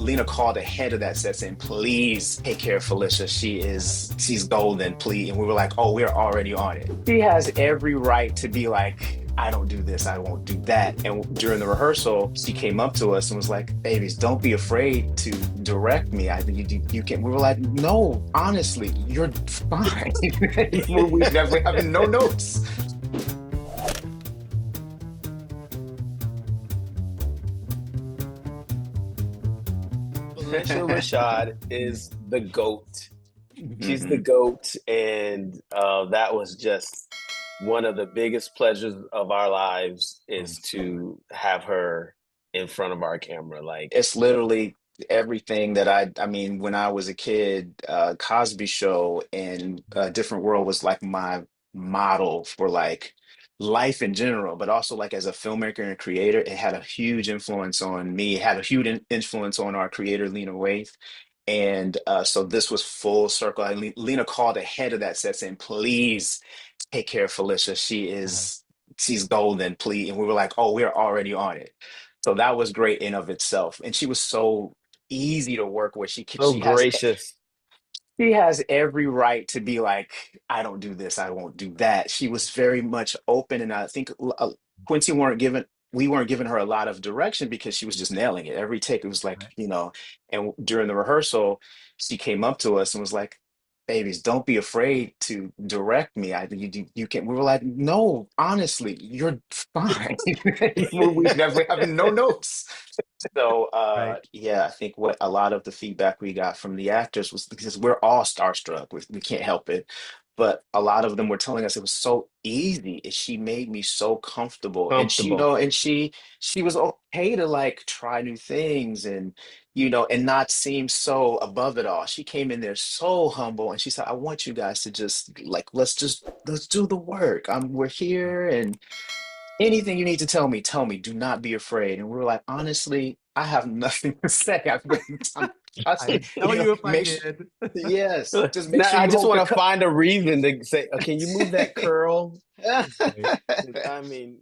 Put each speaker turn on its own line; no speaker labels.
Lena called ahead of that set saying, please take care of Felicia. She's golden, please. And we were like, oh, we're already on it. She has every right to be like, I don't do this, I won't do that. And during the rehearsal, she came up to us and was like, babies, don't be afraid to direct me. I think you can. We were like, no, honestly, you're fine. We have no notes.
Felicia Rashad is the GOAT. She's the
Mhm.
GOAT, and that was just one of the biggest pleasures of our lives is to have her in front of our camera. Like,
It's literally everything that I mean, when I was a kid, Cosby Show and Different World was like my model for like life in general, but also like as a filmmaker and creator, it had a huge influence on me. It had a huge influence on our creator, Lena Waithe. And so this was full circle. Lena called ahead of that set saying, please take care of Felicia. She's golden, please. And we were like, oh, we're already on it. So that was great in of itself. And she was so easy to work with.
so gracious.
She has every right to be like, I don't do this, I won't do that. She was very much open, and I think Quincy we weren't giving her a lot of direction because she was just nailing it every take. It was like, and during the rehearsal, she came up to us and was like, babies, don't be afraid to direct me. You can. We were like, no, honestly, you're fine. We have no notes. So
Right.
yeah, I think what a lot of the feedback we got from the actors was because we're all starstruck. We can't help it. But a lot of them were telling us it was so easy. She made me so comfortable. And
Comfortable.
she was okay to like try new things and and not seem so above it all. She came in there so humble and she said, I want you guys to just like let's do the work. We're here and anything you need to tell me, tell me. Do not be afraid. And we were like, honestly, I have nothing to say.
I would tell you if I
make sure,
did.
yes, just make
Now
sure
I
you
just
hold
want
the
to
cup.
find a reason to say, can you move that curl?
Right.
I mean,